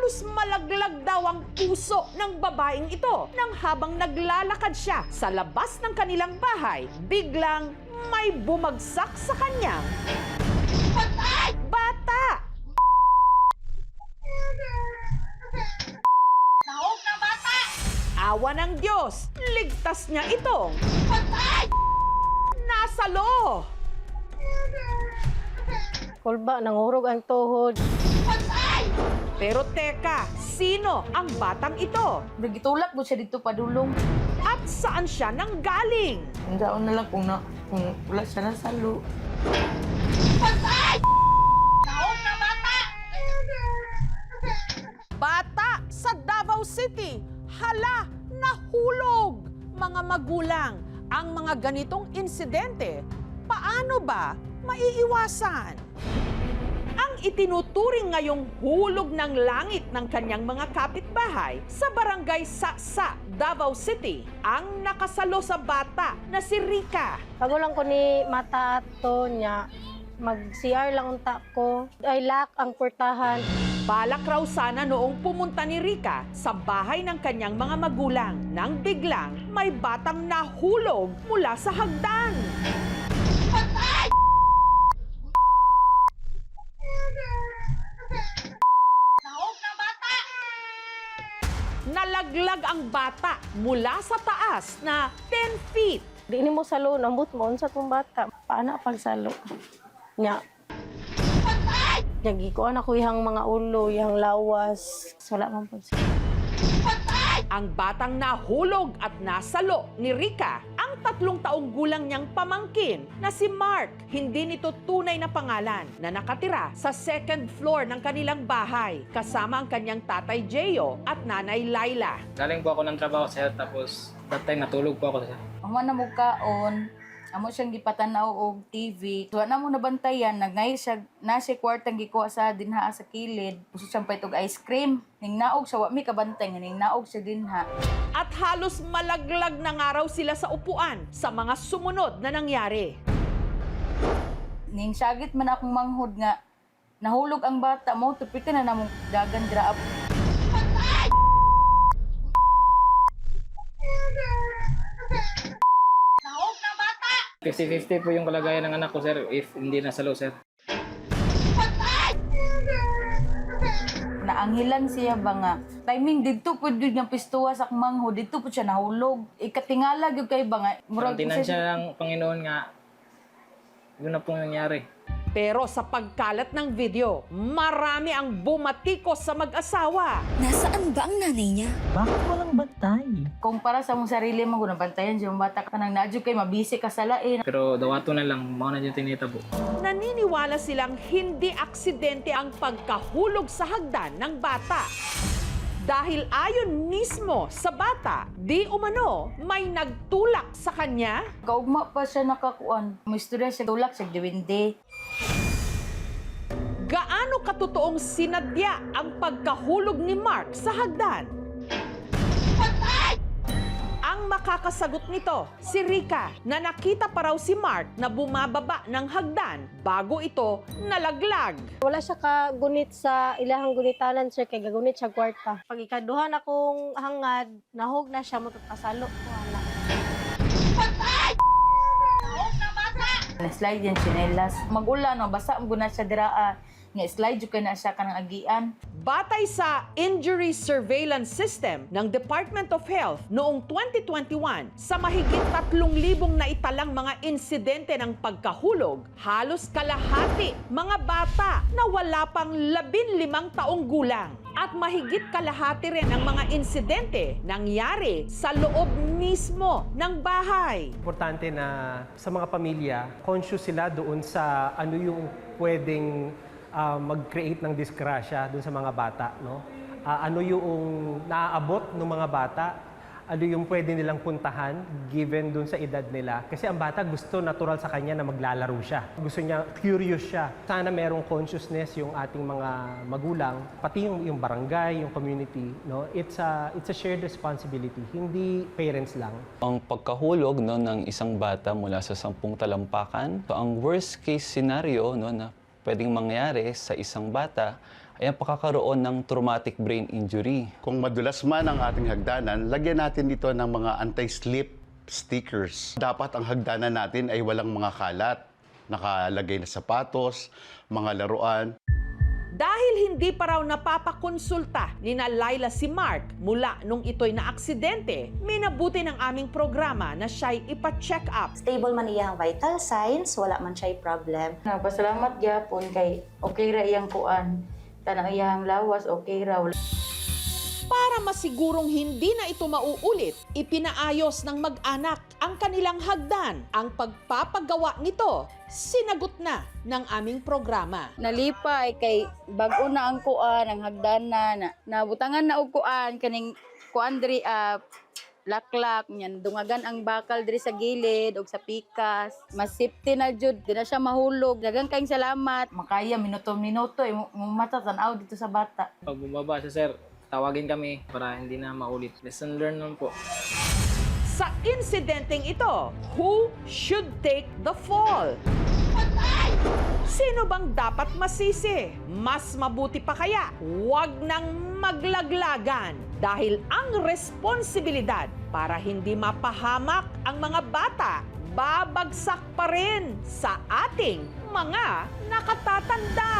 Halos malaglag daw ang puso ng babaeng ito nang habang naglalakad siya sa labas ng kanilang bahay, biglang may bumagsak sa kanyang bata. Naog na bata! Awa ng Diyos, ligtas niya itong nasalo. Kulba, nangurog ang tuhod. Pero teka, sino ang batang ito? Nagitulak mo siya dito padulong. At saan siya nanggaling? Hanggaon na lang kung wala siya nasalo. Naog na bata! Bata sa Davao City, hala, nahulog. Mga magulang, ang mga ganitong insidente, paano ba maiiwasan? Ang itinuturing ngayong hulog ng langit ng kanyang mga kapitbahay sa barangay Saksa, Davao City, ang nakasalo sa bata na si Rica. Pagulang ko ni mata ato niya, mag-CR lang unta ko. Ay lock ang portahan. Balak raw sana noong pumunta ni Rica sa bahay ng kanyang mga magulang nang biglang may batang nahulog mula sa hagdan. Naog na bata! Nalaglag ang bata mula sa taas na 10 feet. Di ni mo salo, nambut mo unsa tong bata. Paana pagsalo? Nya. Gikuan ako ihang mga ulo, ihang lawas. Wala man po siya. Ang batang nahulog at nasalo ni Rica ang 3 taong gulang niyang pamangkin na si Mark. Hindi nito tunay na pangalan na nakatira sa 2nd floor ng kanilang bahay kasama ang kanyang tatay Jeyo at nanay Laila. Galing po ako ng trabaho sir, tapos that time natulog po ako sir. Amo na mo kaon, amo siyang gipatanaw og TV. Tuwa na mo nabantayan, nagngay siya, na siya kwartang gikuha sa dinha sa kilid. Gusto siyang paitog ice cream. Ning naog siya, wa mi kabantay, ning naog siya dinha. At halos malaglag na nga raw sila sa upuan sa mga sumunod na nangyari. Ning sagit man akong manghod nga, nahulog ang bata mo, tupikan na namong dagan graab. Naog na bata! 50-50 po yung kalagayan ng anak ko sir, if hindi nasalo sir. Naanghilan siya ba nga. Timing dito po din nga pistuwa sa mangho, dito po siya nahulog. Ikatingala gyud kay ba nga. Ang tinansya ng Panginoon nga, yun na pong nangyari. Pero sa pagkalat ng video, marami ang bumatikos sa mag-asawa. Nasaan ba ang nanay niya? Bakit walang bantay? Kung para sa mong sarili mo, kung nabantayan siya, bata ka nang nadyo kay mabisi ka sa lain. Pero dawato na lang, mga na dyan tinitabo. Naniniwala silang hindi aksidente ang pagkahulog sa hagdan ng bata. Dahil ayon mismo sa bata, di umano may nagtulak sa kanya. Kaugma pa siya nakakuan. May istorya siya tulak siya diwindi. Gaano katotoong sinadya ang pagkahulog ni Mark sa hagdan? Ang makakasagot nito, si Rica, na nakita pa raw si Mark na bumababa ng hagdan bago ito nalaglag. Wala siya kagunit sa ilahang gunitanan, sir, kay gagunit siya kwarta. Pag ikaduhan akong hangad, nahog na siya, matapasalo ko, anak. Na-slide yan chinelas. Mag-ulan, no, basta mo na siya diraa. Nga slide yung na siya kanang agian. Batay sa Injury Surveillance System ng Department of Health noong 2021, sa mahigit 3,000 na italang mga insidente ng pagkahulog, halos kalahati mga bata na wala pang 15 taong gulang. At mahigit kalahati rin ng mga insidente nangyari sa loob mismo ng bahay. Importante na sa mga pamilya, conscious sila doon sa ano yung pwedeng mag-create ng disgrasya doon sa mga bata. No? Ano yung naaabot ng mga bata, ano yung pwede nilang puntahan given doon sa edad nila. Kasi ang bata gusto natural sa kanya na maglalaro siya. Gusto niya, curious siya. Sana merong consciousness yung ating mga magulang, pati yung barangay, yung community. No? It's a shared responsibility, hindi parents lang. Ang pagkahulog no, ng isang bata mula sa 10 talampakan, so ang worst case scenario no, na pwedeng mangyari sa isang bata ay ang pakakaroon ng traumatic brain injury. Kung madulas man ang ating hagdanan, lagyan natin dito ng mga anti-slip stickers. Dapat ang hagdanan natin ay walang mga kalat. Nakalagay na sapatos, mga laruan. Dahil hindi pa raw napapakonsulta ni na Laila si Mark mula nung ito'y naaksidente, minabuti ng aming programa na siya'y ipa-check up. Stable man iyang vital signs, wala man siya'y problem. Nagpasalamat gyapon kay okay ra iyang kuan. Tanang iyang lawas okay ra. Para masigurong hindi na ito mauulit, ipinaayos ng mag-anak ang kanilang hagdan. Ang pagpapagawa nito, sinagot na ng aming programa. Nalipay kay bag-o na ang kuan, ang hagdanan na nabutangan na og kuan kaning kuan diri laklak nyan dungagan ang bakal diri sa gilid og sa pikas. Mas safety na jud, di na siya mahulog. Daghang kayong salamat. Makaya minuto-minuto mata tan-aw dito sa bata. Pag bumaba siya, sir, tawagin kami para hindi na maulit. Lesson learned naman po. Sa insidenteng ito, who should take the fall? Sino bang dapat masisi? Mas mabuti pa kaya, huwag nang maglaglagan dahil ang responsibilidad para hindi mapahamak ang mga bata, babagsak pa rin sa ating mga nakatatanda.